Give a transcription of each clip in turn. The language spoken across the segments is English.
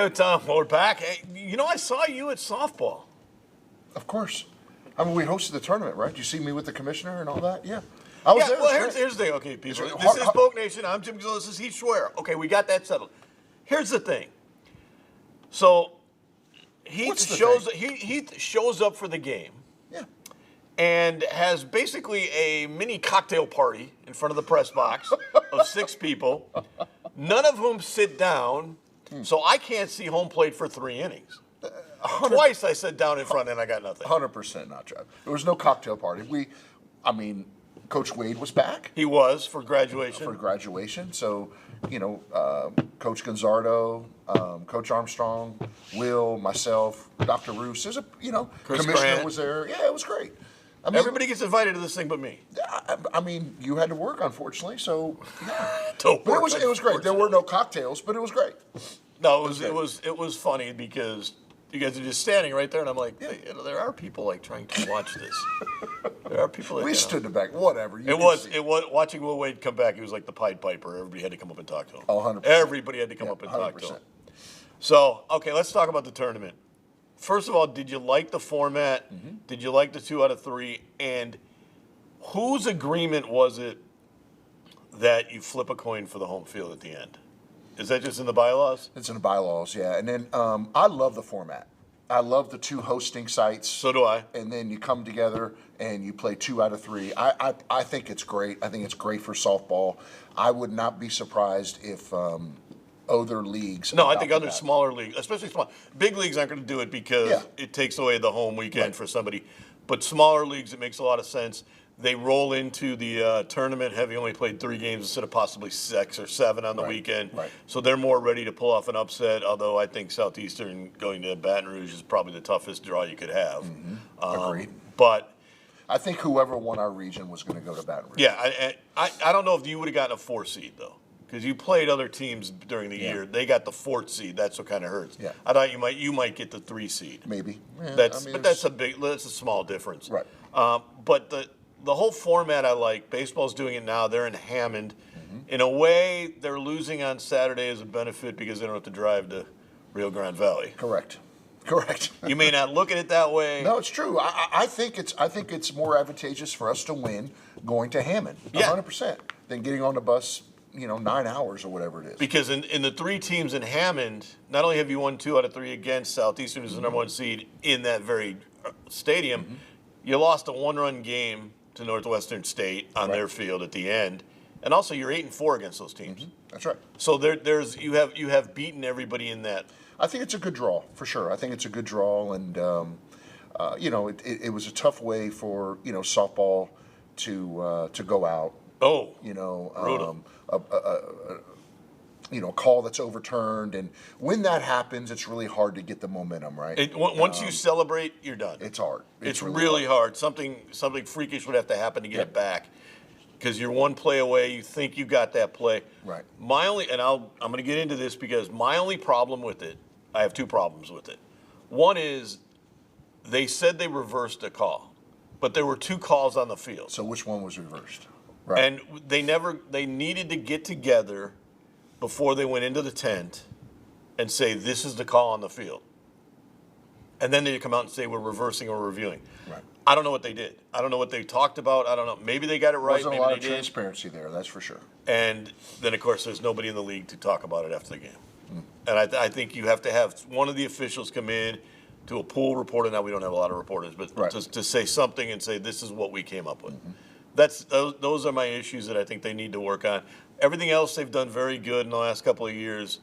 Hey, Tom, we're back. Hey, I saw you at softball. Of course. I mean, we hosted the tournament, right? Did you see me with the commissioner and all that? Yeah. I was there. Well, here's the thing. Okay, people. This is Poke Nation. I'm Jim Gazzo. This is Heath Schwer. Okay, we got that settled. Here's the thing. So, Heath shows up for the game. Yeah. And has basically a mini cocktail party in front of the press box of 6 people, none of whom sit down, so I can't see home plate for 3 innings. Twice I sat down in front and I got nothing. 100% not true. There was no cocktail party. Coach Wade was back. He was for graduation. So, Coach Gonzardo, Coach Armstrong, Will, myself, Dr. Roos. There's commissioner Grant was there. Yeah, it was great. Everybody gets invited to this thing but me. You had to work, unfortunately, so yeah. But it was great. There were no cocktails, but it was great. No, it was funny because you guys are just standing right there, and I'm like, hey, there are people like trying to watch this. There are people. That, we stood in the back. Whatever. It was watching Will Wade come back. He was like the Pied Piper. Everybody had to come up and talk to him. 100%. Everybody had to come up and talk to him. So okay, let's talk about the tournament. First of all, did you like the format? Mm-hmm. Did you like the 2 out of 3? And whose agreement was it that you flip a coin for the home field at the end? Is that just in the bylaws? It's in the bylaws, yeah. And then I love the format. I love the 2 hosting sites. So do I. And then you come together and you play 2 out of 3. I think it's great. I think it's great for softball. I would not be surprised if other leagues. No, I think other smaller leagues, especially small. Big leagues aren't going to do it because it takes away the home weekend for somebody. But smaller leagues, it makes a lot of sense. They roll into the tournament having only played 3 games instead of possibly 6 or 7 on the weekend. Right. So they're more ready to pull off an upset, although I think Southeastern going to Baton Rouge is probably the toughest draw you could have. Mm-hmm. Agreed. But I think whoever won our region was going to go to Baton Rouge. Yeah, I don't know if you would have gotten a 4 seed, though. Because you played other teams during the year, they got the 4th seed. That's what kind of hurts. Yeah. I thought you might get the 3 seed. Maybe. Yeah, that's a small difference. Right. But the whole format I like. Baseball's doing it now. They're in Hammond. Mm-hmm. In a way, they're losing on Saturday as a benefit because they don't have to drive to Rio Grande Valley. Correct. You may not look at it that way. No, it's true. I think it's more advantageous for us to win going to Hammond, 100%, than getting on the bus. 9 hours or whatever it is. Because in the 3 teams in Hammond, not only have you won 2 out of 3 against Southeastern, who's the number 1 seed in that very stadium, you lost a 1-run game to Northwestern State on their field at the end, and also you're 8-4 against those teams. Mm-hmm. That's right. So you have beaten everybody in that. I think it's a good draw for sure. I think it's a good draw, and it was a tough way for softball to go out. Oh, brutal. A call that's overturned, and when that happens, it's really hard to get the momentum, right? Once you celebrate, you're done. It's hard. It's really hard. Something freakish would have to happen to get it back, because you're 1 play away. You think you got that play. Right. I'm going to get into this because my only problem with it, I have 2 problems with it. One is they said they reversed a call, but there were 2 calls on the field. So which one was reversed? Right. And they needed to get together before they went into the tent and say, this is the call on the field. And then they come out and say, we're reversing or reviewing. Right. I don't know what they did. I don't know what they talked about. I don't know. Maybe they got it right. Wasn't maybe a lot they of did. transparency there, that's for sure. And then, of course, there's nobody in the league to talk about it after the game. And I think you have to have one of the officials come in to a pool reporter. Now, we don't have a lot of reporters, but to say something and say, this is what we came up with. Those are my issues that I think they need to work on. Everything else they've done very good in the last couple of years.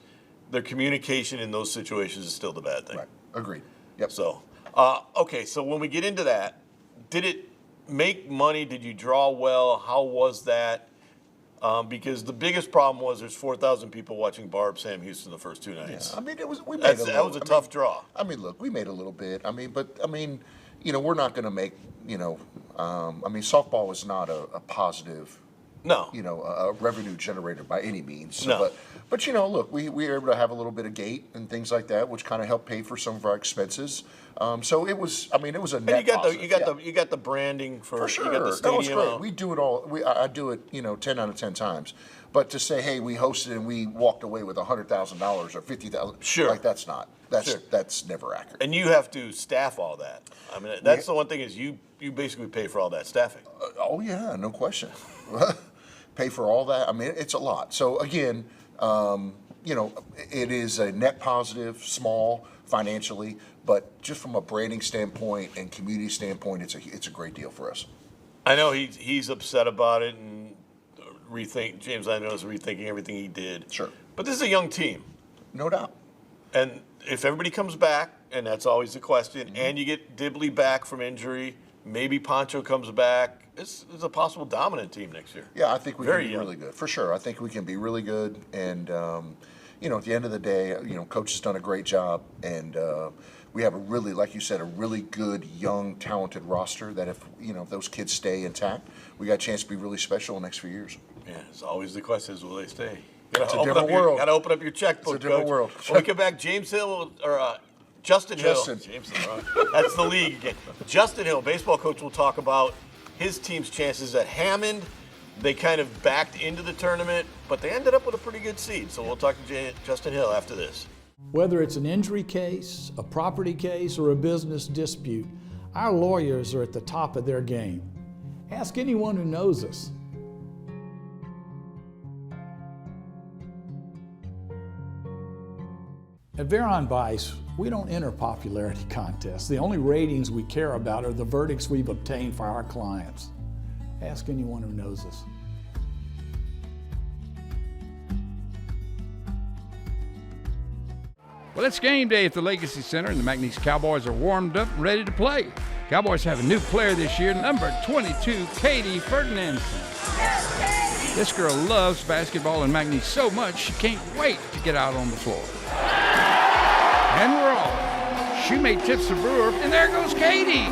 Their communication in those situations is still the bad thing. Right. Agreed. Yep. So, okay. So when we get into that, did it make money? Did you draw well? How was that? Because the biggest problem was there's 4,000 people watching Barb Sam Houston the first 2 nights. Yeah. That was a tough draw. Look, we made a little bit. We're not going to make. Softball is not a positive. No. A revenue generator by any means. No. But look, we were able to have a little bit of gate and things like that, which kind of helped pay for some of our expenses. So it was a net positive. You got the branding for sure. You got the stadium. That was great. We do it all. I do it 10 out of 10 times. But to say, hey, we hosted and we walked away with $100,000 or $50,000, Sure. like that's never accurate. And you have to staff all that. I mean, that's the one thing is you basically pay for all that staffing. Oh yeah, no question. Pay for all that. I mean, it's a lot. So again, it is a net positive, small financially, but just from a branding standpoint and community standpoint, it's a great deal for us. I know he's upset about it and James I know is rethinking everything he did. Sure. But this is a young team. No doubt. And if everybody comes back, and that's always the question, and you get Dibley back from injury, maybe Poncho comes back, it's a possible dominant team next year. Yeah, I think we can be young. really good, for sure. I think we can be really good. And, at the end of the day, Coach has done a great job. And we have a really, like you said, a really good, young, talented roster that if those kids stay intact, we got a chance to be really special in the next few years. Yeah, it's always the question is, will they stay? It's a different world. Got to open up your checkbook, It's a different Coach. world. When we come back, James Hill, or Justin Hill. James Hill, right? That's the league again. Justin Hill, baseball coach, will talk about his team's chances at Hammond. They kind of backed into the tournament, but they ended up with a pretty good seed. So we'll talk to Justin Hill after this. Whether it's an injury case, a property case, or a business dispute, our lawyers are at the top of their game. Ask anyone who knows us. At Veron Bice, we don't enter popularity contests. The only ratings we care about are the verdicts we've obtained for our clients. Ask anyone who knows us. Well, it's game day at the Legacy Center, and the McNeese Cowboys are warmed up and ready to play. Cowboys have a new player this year, number 22, Katie Ferdinand. This girl loves basketball and McNeese so much she can't wait to get out on the floor. And we're off. Shoemate tips the Brewer, and there goes Katie.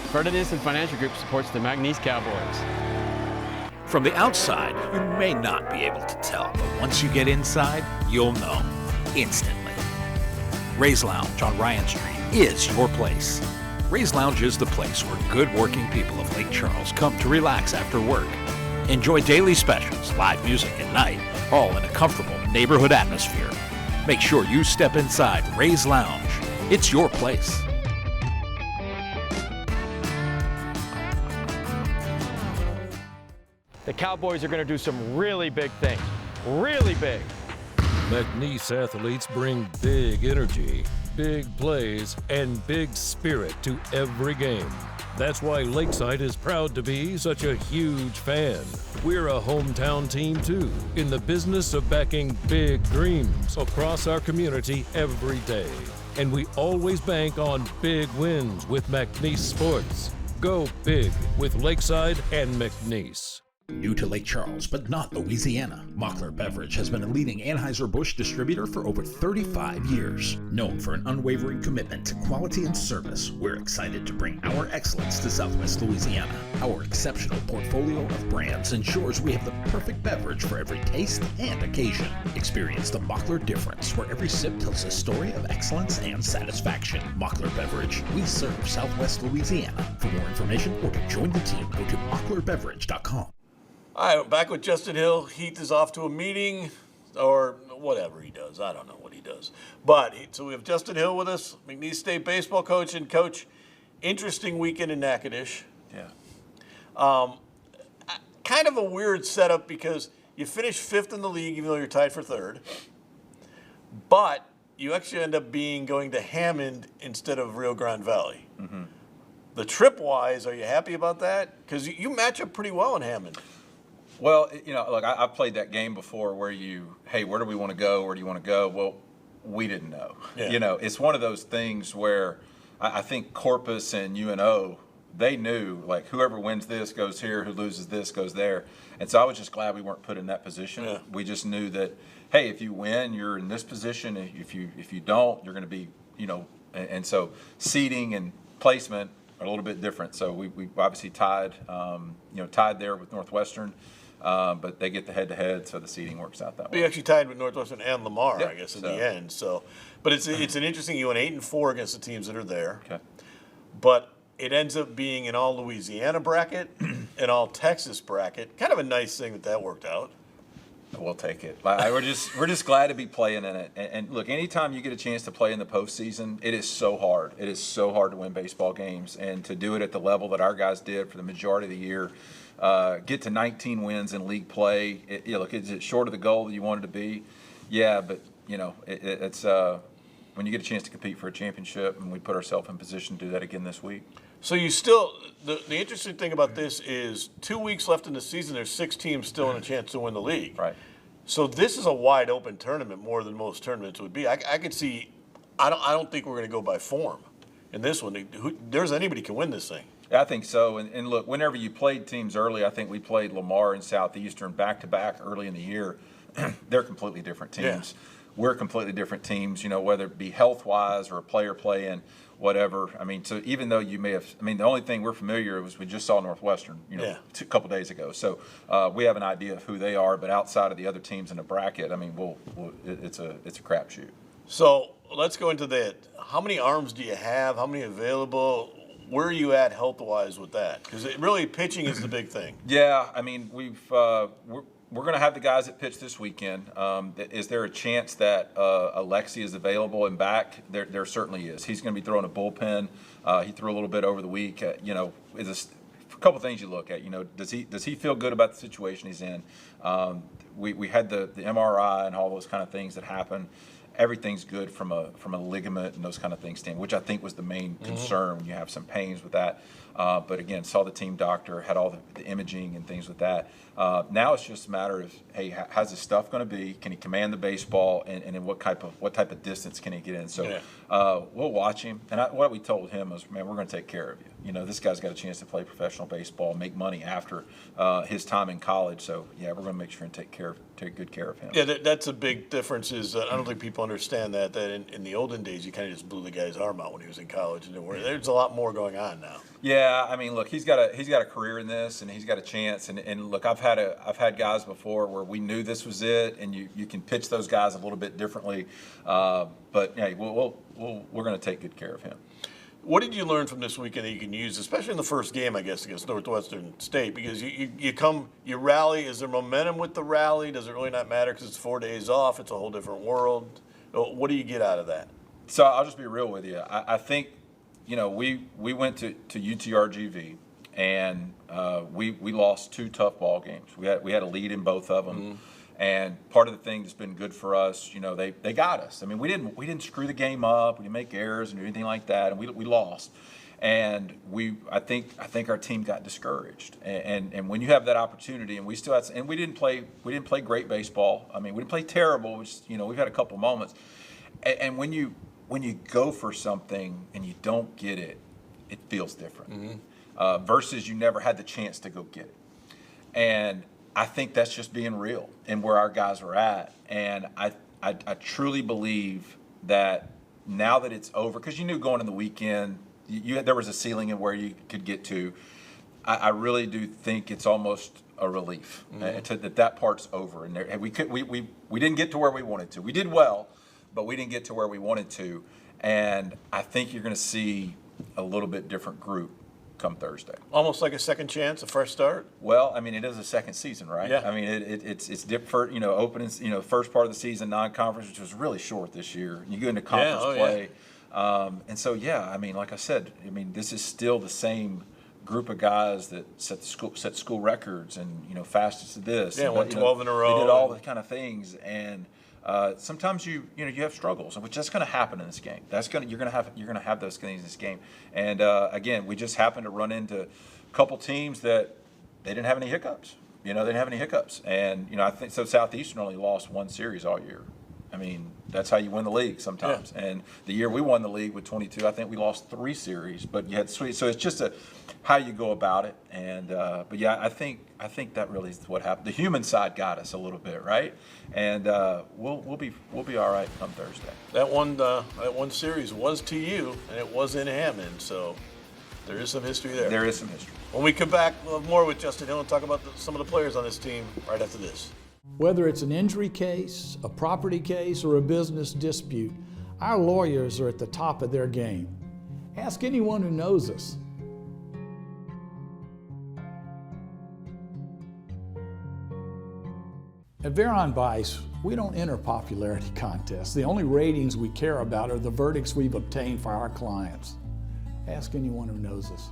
Ferdinand Financial Group supports the McNeese Cowboys. From the outside, you may not be able to tell, but once you get inside, you'll know instantly. Ray's Lounge on Ryan Street is your place. Ray's Lounge is the place where good working people of Lake Charles come to relax after work. Enjoy daily specials, live music at night, all in a comfortable neighborhood atmosphere. Make sure you step inside Ray's Lounge. It's your place. The Cowboys are going to do some really big things. Really big. McNeese athletes bring big energy, big plays, and big spirit to every game. That's why Lakeside is proud to be such a huge fan. We're a hometown team too, in the business of backing big dreams across our community every day. And we always bank on big wins with McNeese Sports. Go big with Lakeside and McNeese. New to Lake Charles, but not Louisiana, Mockler Beverage has been a leading Anheuser-Busch distributor for over 35 years. Known for an unwavering commitment to quality and service, we're excited to bring our excellence to Southwest Louisiana. Our exceptional portfolio of brands ensures we have the perfect beverage for every taste and occasion. Experience the Mockler difference, where every sip tells a story of excellence and satisfaction. Mockler Beverage, we serve Southwest Louisiana. For more information or to join the team, go to mocklerbeverage.com. All right, back with Justin Hill. Heath is off to a meeting or whatever he does. I don't know what he does. But so we have Justin Hill with us, McNeese State baseball coach. And, Coach, interesting weekend in Natchitoches. Yeah. Kind of a weird setup because you finish fifth in the league, even though you're tied for third. But you actually end up going to Hammond instead of Rio Grande Valley. Mm-hmm. The trip-wise, are you happy about that? Because you match up pretty well in Hammond. Well, look, I played that game before where hey, where do we want to go? Where do you want to go? Well, we didn't know. Yeah. It's one of those things where I think Corpus and UNO, they knew, like, whoever wins this goes here, who loses this goes there. And so I was just glad we weren't put in that position. Yeah. We just knew that, hey, if you win, you're in this position. If you don't, you're going to be, and so seeding and placement are a little bit different. So we obviously tied there with Northwestern. But they get the head-to-head, so the seeding works out that way. You actually tied with Northwestern and Lamar, yeah, I guess, in the end. So, but it's an interesting. You went 8-4 against the teams that are there. Okay. But it ends up being an all Louisiana bracket, an all Texas bracket. Kind of a nice thing that worked out. We'll take it. We're just glad to be playing in it. And look, anytime you get a chance to play in the postseason, it is so hard. It is so hard to win baseball games, and to do it at the level that our guys did for the majority of the year, get to 19 wins in league play. Look, is it short of the goal that you wanted to be? Yeah, but it's when you get a chance to compete for a championship, and we put ourselves in position to do that again this week. So you still, the interesting thing about this is 2 weeks left in the season, there's 6 teams still in a chance to win the league. Right. So this is a wide open tournament more than most tournaments would be. I could see, I don't think we're going to go by form in this one. There's anybody can win this thing. Yeah, I think so. And look, whenever you played teams early, I think we played Lamar and Southeastern back-to-back early in the year. They're completely different teams. Yeah. We're completely different teams, whether it be health-wise or a player playing, whatever. I mean, so even though you may have, the only thing we're familiar with was we just saw Northwestern, a couple days ago. So we have an idea of who they are, but outside of the other teams in the bracket, it's a crapshoot. So let's go into that. How many arms do you have? How many available? Where are you at health-wise with that? Because really, pitching is the big thing. Yeah, we're going to have the guys that pitch this weekend. Is there a chance that Alexi is available and back? There certainly is. He's going to be throwing a bullpen. He threw a little bit over the week. A couple things you look at. Does he feel good about the situation he's in? We had the MRI and all those kind of things that happen. Everything's good from a ligament and those kind of things standpoint, which I think was the main concern when you have some pains with that. But again, saw the team doctor, had all the imaging and things with that. Now it's just a matter of, hey, how's his stuff going to be? Can he command the baseball, and in what type of distance can he get in? So we'll watch him. And what we told him was, man, we're going to take care of you. This guy's got a chance to play professional baseball, make money after his time in college. So yeah, we're going to make sure and take good care of him. Yeah, that's a big difference. Is I don't think people understand that in the olden days you kind of just blew the guy's arm out when he was in college, and there's a lot more going on now. Yeah, look, he's got a career in this, and he's got a chance. And look, I've had guys before where we knew this was it, and you can pitch those guys a little bit differently. But yeah, we're going to take good care of him. What did you learn from this weekend that you can use, especially in the first game, I guess, against Northwestern State? Because you rally. Is there momentum with the rally? Does it really not matter because it's 4 days off? It's a whole different world. What do you get out of that? So I'll just be real with you. I think, we went to UTRGV, and we lost 2 tough ball games. We had a lead in both of them. Mm-hmm. And part of the thing that's been good for us, they got us. We didn't screw the game up. We didn't make errors and anything like that. And we lost. And I think our team got discouraged. And when you have that opportunity, and we still had, and we didn't play great baseball. We didn't play terrible. Which we've had a couple moments. And when you go for something and you don't get it, it feels different. Mm-hmm. Versus you never had the chance to go get it. And I think that's just being real and where our guys are at. And I truly believe that now that it's over, because you knew going in the weekend, there was a ceiling of where you could get to. I really do think it's almost a relief that part's over. And we didn't get to where we wanted to. We did well, but we didn't get to where we wanted to. And I think you're going to see a little bit different group come Thursday. Almost like a second chance, a fresh start? Well, it is a second season, right? Yeah. It's different, opening, first part of the season, non-conference, which was really short this year. You go into conference play. Yeah. And so, like I said, this is still the same group of guys that set school records and, fastest of this. Yeah, won 12 in a row. They did all the kind of things. And sometimes you have struggles, which that's going to happen in this game. You're going to have those things in this game. And again, we just happened to run into a couple teams that they didn't have any hiccups. They didn't have any hiccups. And I think so. Southeastern only lost 1 series all year. That's how you win the league sometimes. Yeah. And the year we won the league with 22, I think we lost 3 series, but you had sweet. So it's just how you go about it. And but yeah, I think that really is what happened. The human side got us a little bit, right? And we'll be all right come Thursday. That one series was to you, and it was in Hammond. So there is some history there. There is some history. When we come back, we'll have more with Justin Hill and talk about some of the players on this team right after this. Whether it's an injury case, a property case, or a business dispute, our lawyers are at the top of their game. Ask anyone who knows us. At Veron Bice, we don't enter popularity contests. The only ratings we care about are the verdicts we've obtained for our clients. Ask anyone who knows us.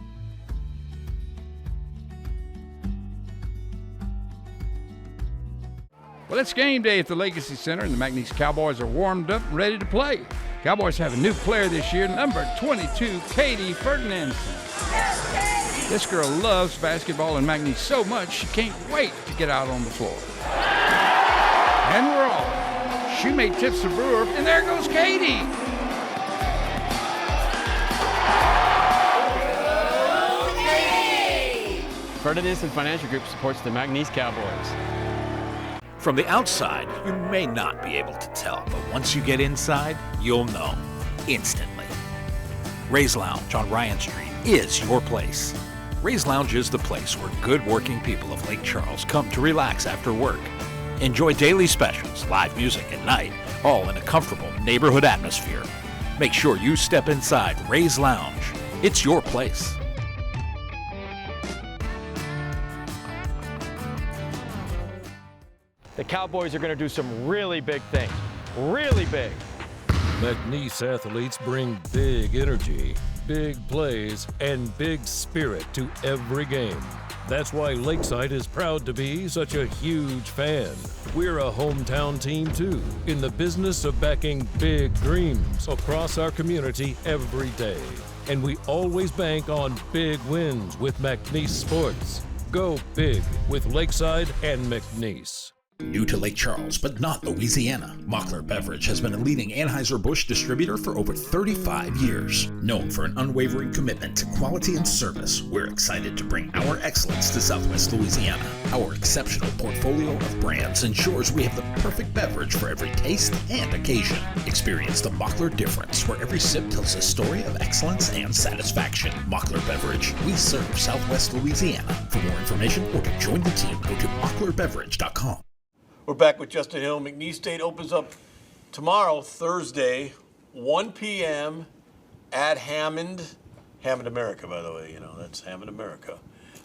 Well, it's game day at the Legacy Center, and the McNeese Cowboys are warmed up and ready to play. Cowboys have a new player this year, number 22, Katie Ferdinand. This girl loves basketball and McNeese so much she can't wait to get out on the floor. And we're off. Shoemate tips the brewer, and there goes Katie. Ferdinand Financial Group supports the McNeese Cowboys. From the outside, you may not be able to tell, but once you get inside, you'll know instantly. Ray's Lounge on Ryan Street is your place. Ray's Lounge is the place where good working people of Lake Charles come to relax after work. Enjoy daily specials, live music at night, all in a comfortable neighborhood atmosphere. Make sure you step inside Ray's Lounge. It's your place. The Cowboys are going to do some really big things. Really big. McNeese athletes bring big energy, big plays, and big spirit to every game. That's why Lakeside is proud to be such a huge fan. We're a hometown team too, in the business of backing big dreams across our community every day. And we always bank on big wins with McNeese Sports. Go big with Lakeside and McNeese. New to Lake Charles, but not Louisiana, Mockler Beverage has been a leading Anheuser-Busch distributor for over 35 years. Known for an unwavering commitment to quality and service, we're excited to bring our excellence to Southwest Louisiana. Our exceptional portfolio of brands ensures we have the perfect beverage for every taste and occasion. Experience the Mockler difference, where every sip tells a story of excellence and satisfaction. Mockler Beverage, we serve Southwest Louisiana. For more information or to join the team, go to mocklerbeverage.com. We're back with Justin Hill. McNeese State opens up tomorrow, Thursday, 1 p.m. at Hammond, America, by the way. You know, that's Hammond, America,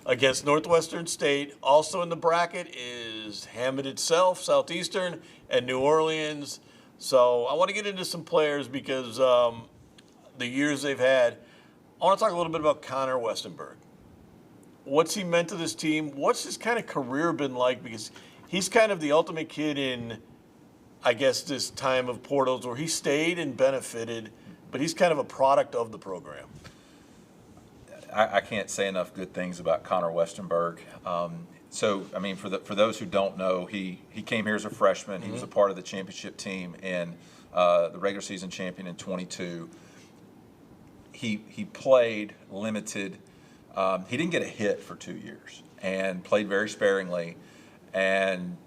against Northwestern State. Also in the bracket is Hammond itself, Southeastern, and New Orleans. So I want to get into some players because the years they've had. I want to talk a little bit about Connor Westenberg. What's he meant to this team? What's his kind of career been like? Because he's kind of the ultimate kid in, I guess, this time of portals where he stayed and benefited, but he's kind of a product of the program. I can't say enough good things about Connor Westenberg. So, I mean, for those who don't know, he came here as a freshman. He was a part of the championship team and the regular season champion in 22. He played limited. He didn't get a hit for 2 years and played very sparingly. And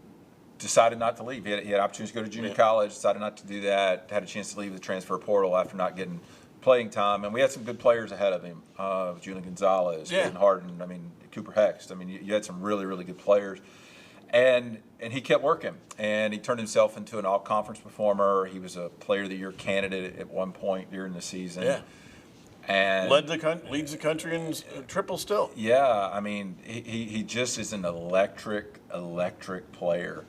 decided not to leave. He had opportunities to go to junior college, decided not to do that, had a chance to leave the transfer portal after not getting playing time. And we had some good players ahead of him. Julian Gonzalez, Peyton Harden, I mean, Cooper Hext. I mean, you had some really, really good players. And he kept working. And he turned himself into an all-conference performer. He was a Player of the Year candidate at one point during the season. Yeah. And leads the country in triple still. Yeah, I mean, he just is an electric player,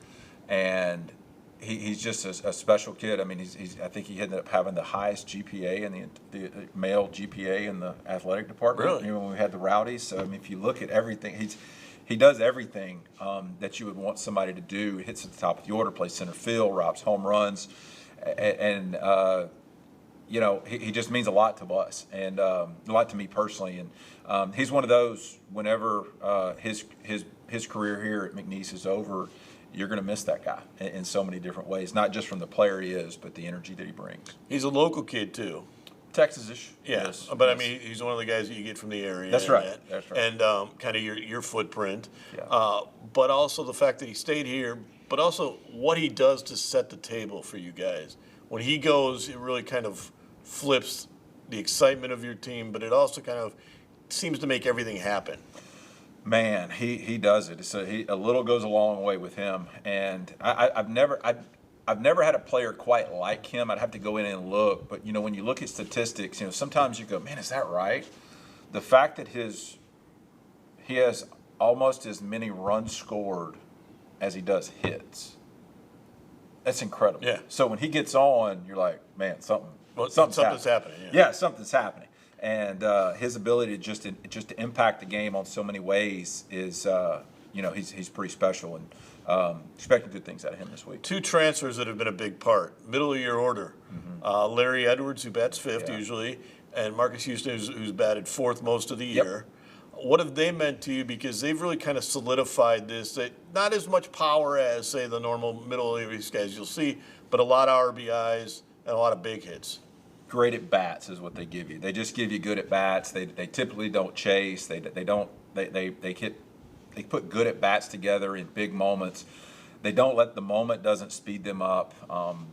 and he's just a special kid. I mean, I think he ended up having the highest GPA in the male GPA in the athletic department. Really? You know, when we had the Rowdies. So I mean, if you look at everything, he does everything that you would want somebody to do. He hits at the top of the order, plays center field, robs home runs, and you know, he just means a lot to us and a lot to me personally. And he's one of those, whenever his career here at McNeese is over, you're going to miss that guy in so many different ways, not just from the player he is, but the energy that he brings. He's a local kid, too. Texas-ish. Yeah, yes, but yes. I mean, he's one of the guys that you get from the area. That's right. That's right. And kind of your footprint. Yeah. But also the fact that he stayed here, but also what he does to set the table for you guys. When he goes, it really kind of flips the excitement of your team, but it also kind of seems to make everything happen. Man, he does it. A little goes a long way with him, and I've never had a player quite like him. I'd have to go in and look, but you know, when you look at statistics, you know, sometimes you go, man, is that right? The fact that he has almost as many runs scored as he does hits That's incredible. Yeah. So when he gets on, you're like, man, something's happening. Yeah, something's happening. And his ability to just to impact the game on so many ways is, he's pretty special, and expecting good things out of him this week. 2 transfers that have been a big part. Middle of your order, Larry Edwards, who bats 5th usually, and Marcus Houston, who's batted 4th most of the year. What have they meant to you? Because they've really kind of solidified this. Not as much power as, say, the normal middle of these guys you'll see, but a lot of RBIs and a lot of big hits. Great at bats is what they give you. They just give you good at bats. They typically don't chase. They put good at bats together in big moments. They don't let the moment doesn't speed them up.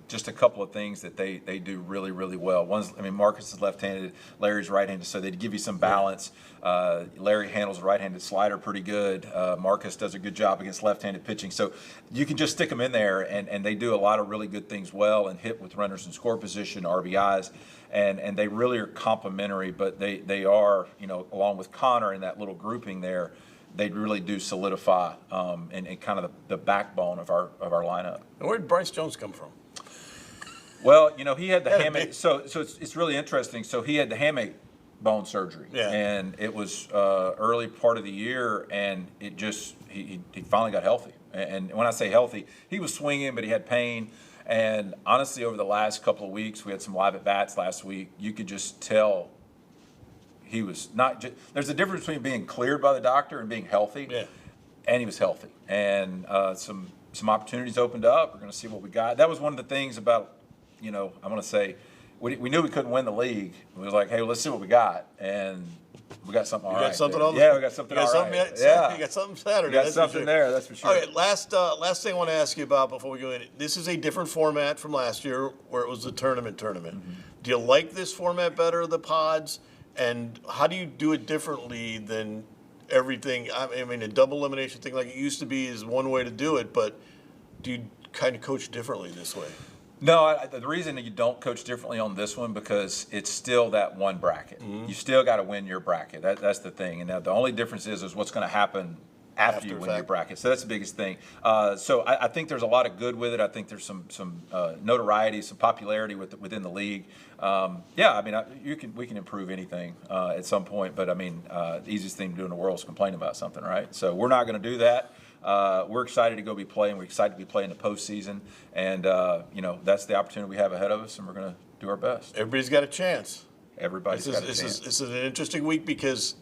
Just a couple of things that they do really, really well. Marcus is left-handed, Larry's right-handed, so they give you some balance. Larry handles the right-handed slider pretty good. Marcus does a good job against left-handed pitching. So you can just stick them in there, and they do a lot of really good things well and hit with runners in score position, RBIs, and they really are complementary, but they are, along with Connor in that little grouping there, they really do solidify and kind of the backbone of our lineup. And where did Bryce Jones come from? Well, he had the hamate. So it's really interesting. So he had the hamate bone surgery, and it was early part of the year, and it just he finally got healthy. And when I say healthy, he was swinging, but he had pain. And honestly, over the last couple of weeks, we had some live at bats last week. You could just tell. He was not. There's a difference between being cleared by the doctor and being healthy. Yeah. And he was healthy, and some opportunities opened up. We're going to see what we got. That was one of the things about, I'm going to say, we knew we couldn't win the league. We was like, hey, well, let's see what we got, and we got something. You got something on. Yeah, we got something. You got something. Yeah, you got something Saturday. We got something there. That's for sure. Okay, last thing I want to ask you about before we go in. This is a different format from last year, where it was the tournament. Mm-hmm. Do you like this format better, the pods? And how do you do it differently than everything? I mean, a double elimination thing like it used to be is one way to do it, but do you kind of coach differently this way? No, the reason that you don't coach differently on this one because it's still that one bracket. Mm-hmm. You still got to win your bracket. That's the thing. And now the only difference is what's going to happen after you win your bracket. So that's the biggest thing. So I think there's a lot of good with it. I think there's some notoriety, some popularity within the league. We can improve anything at some point. But the easiest thing to do in the world is complain about something, right? So we're not going to do that. We're excited to go be playing. We're excited to be playing the postseason, and that's the opportunity we have ahead of us, and we're going to do our best. Everybody's got a chance. Everybody's got a chance. This is an interesting week because,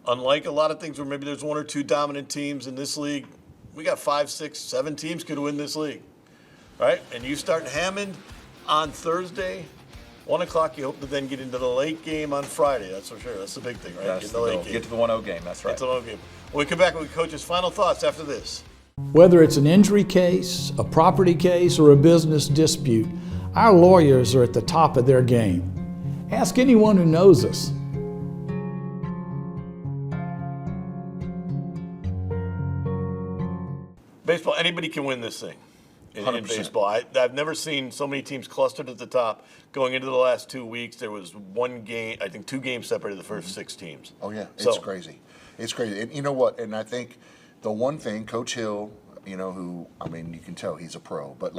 unlike a lot of things where maybe there's 1 or 2 dominant teams in this league, we got 5, 6, 7 teams could win this league, right? And you start Hammond on Thursday, 1 o'clock. You hope to then get into the late game on Friday. That's for sure. That's the big thing, right? That's the goal. Get to the 1-0 game. That's right. Get to the 1-0 game. When we come back with Coach's final thoughts after this. Whether it's an injury case, a property case, or a business dispute, our lawyers are at the top of their game. Ask anyone who knows us. Baseball, anybody can win this thing in baseball. I've never seen so many teams clustered at the top. Going into the last 2 weeks, there was 1 game, I think 2 games separated the first 6 teams. Oh, yeah. It's crazy. It's crazy. And you know what? And I think the one thing, Coach Hill, you can tell he's a pro, but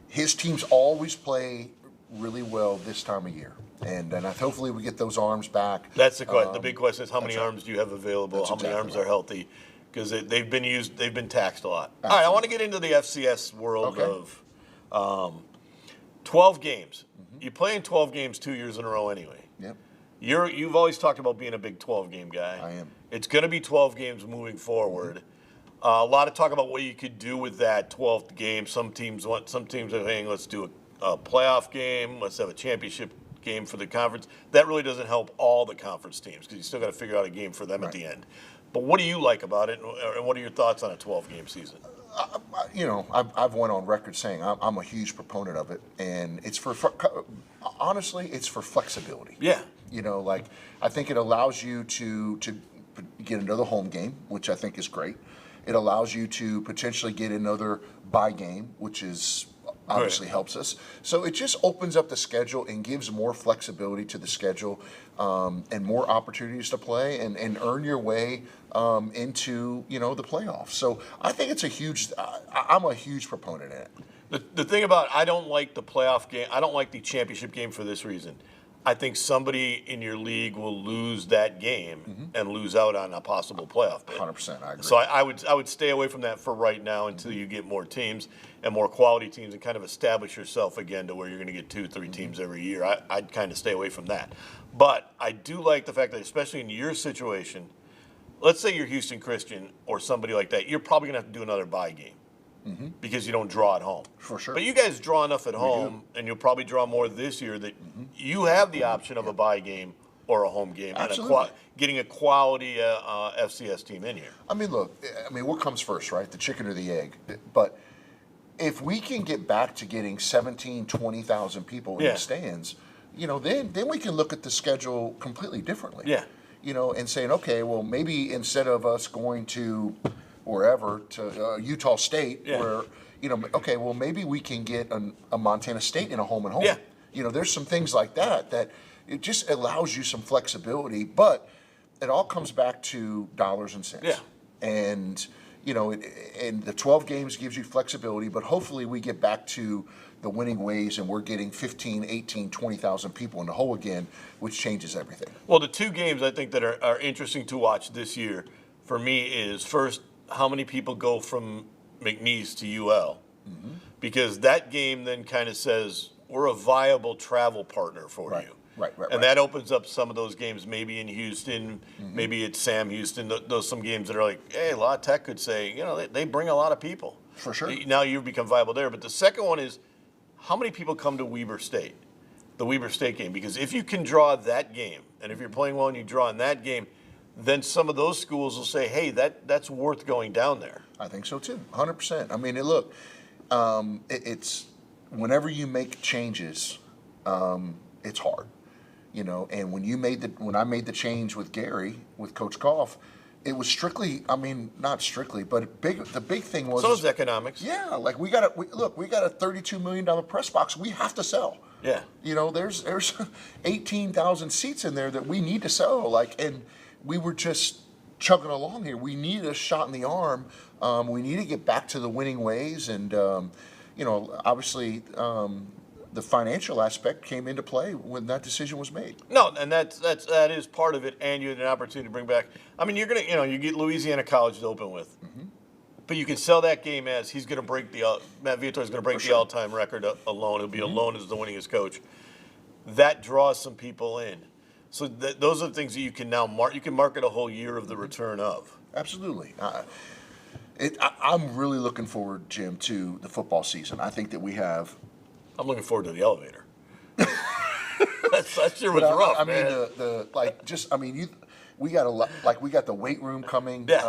his teams always play really well this time of year. And hopefully we get those arms back. That's the question. The big question is how many arms do you have available? How many arms are healthy? Because they've been taxed a lot. Absolutely. All right, I want to get into the FCS world of 12 games. Mm-hmm. You play in 12 games 2 years in a row anyway. Yep. You've always talked about being a big 12-game guy. I am. It's going to be 12 games moving forward. A lot of talk about what you could do with that 12th game. Some teams are saying, let's do a playoff game. Let's have a championship game for the conference. That really doesn't help all the conference teams because you still got to figure out a game for them at the end. But what do you like about it, and what are your thoughts on a 12-game season? I've went on record saying I'm a huge proponent of it, and it's honestly, it's for flexibility. Yeah. I think it allows you to get another home game, which I think is great. It allows you to potentially get another bye game, which is obviously helps us. So it just opens up the schedule and gives more flexibility to the schedule and more opportunities to play and earn your way into the playoffs. So I think it's I'm a huge proponent of it. The thing about I don't like the playoff game. I don't like the championship game for this reason. I think somebody in your league will lose that game and lose out on a possible playoff bid. 100%, I agree. So I would stay away from that for right now until you get more teams and more quality teams and kind of establish yourself again to where you're going to get 2-3 teams every year. I'd kind of stay away from that. But I do like the fact that, especially in your situation, let's say you're Houston Christian or somebody like that, you're probably going to have to do another bye game. Because you don't draw at home. For sure. But you guys draw enough at home, and you'll probably draw more this year that you have the option of a bye game or a home game. Absolutely. And getting a quality FCS team in here. I mean, look, what comes first, right? The chicken or the egg? But if we can get back to getting 17, 20,000 people in the stands, then we can look at the schedule completely differently. Yeah. And saying, okay, well, maybe instead of us going to wherever, to Utah State, where, okay, well, maybe we can get a Montana State in a home and home. Yeah. There's some things like that it just allows you some flexibility, but it all comes back to dollars and cents. Yeah. And, and the 12 games gives you flexibility, but hopefully we get back to the winning ways and we're getting 15, 18, 20,000 people in the hole again, which changes everything. Well, the two games I think that are interesting to watch this year for me is first, how many people go from McNeese to UL? Because that game then kind of says we're a viable travel partner for you. Right. And that opens up some of those games, maybe in Houston, maybe it's Sam Houston. Those some games that are like, hey, La Tech could say, they bring a lot of people. For sure. Now you become viable there. But the second one is, how many people come to Weber State, the Weber State game? Because if you can draw that game, and if you're playing well and you draw in that game, then some of those schools will say, hey, that's worth going down there. I think so too, 100%. I mean, look, it's whenever you make changes, it's hard, And when I made the change with Gary, with Coach Goff, it was strictly, not strictly, but the big thing was. So is economics. Yeah, like we got a $32 million press box we have to sell. Yeah. There's 18,000 seats in there that we need to sell, and we were just chugging along here. We need a shot in the arm. We need to get back to the winning ways, and obviously the financial aspect came into play when that decision was made. No, and that is part of it, and you had an opportunity to bring back. You're gonna you get Louisiana College to open with, but you can sell that game as he's gonna break Matt Viator is gonna break the all-time record alone. He'll be alone as the winningest coach. That draws some people in. So those are the things that you can now mark. You can market a whole year of the return of. Absolutely. I'm really looking forward, Jim, to the football season. I think that we have. I'm looking forward to the elevator. that sure was rough, man. We got a lot. We got the weight room coming. Yes.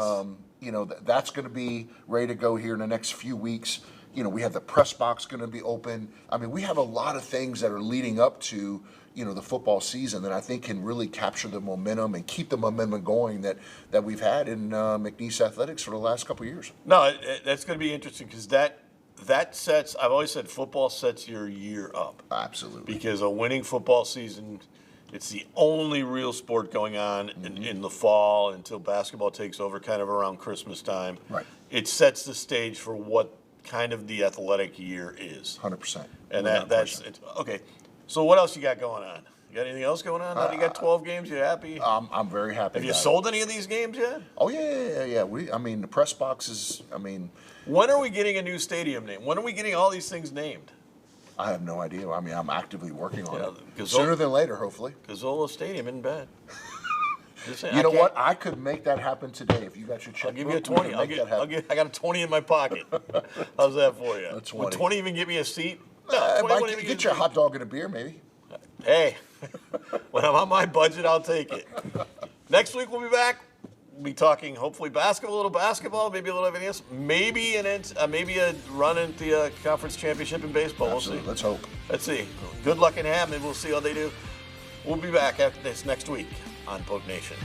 That's going to be ready to go here in the next few weeks. We have the press box going to be open. We have a lot of things that are leading up to the football season that I think can really capture the momentum and keep the momentum going that we've had in McNeese athletics for the last couple of years. No, that's going to be interesting because that sets. I've always said football sets your year up. Absolutely. Because a winning football season, it's the only real sport going on in the fall until basketball takes over, kind of around Christmas time. Right. It sets the stage for what kind of the athletic year is. 100%. And that's it. Okay. So what else you got going on? You got anything else going on? Now you got 12 games. You happy? I'm very happy. Have you sold any of these games yet? Oh yeah. The press box is. When are we getting a new stadium name? When are we getting all these things named? I have no idea. I'm actively working on it. Sooner than later, hopefully. Gazzola Stadium isn't bad. You know what? I could make that happen today if you got your checkbook. I'll give you a 20. I got a 20 in my pocket. How's that for you? That's 20. Would 20 even get me a seat? Get you a hot dog and a beer, maybe. Hey, when I'm on my budget, I'll take it. Next week we'll be back. We'll be talking hopefully basketball, a little basketball, maybe a little everything else, maybe a run at the conference championship in baseball. Absolutely. We'll see. Let's hope. Let's see. Good luck in Hammond. We'll see how they do. We'll be back after this next week on Poke Nation.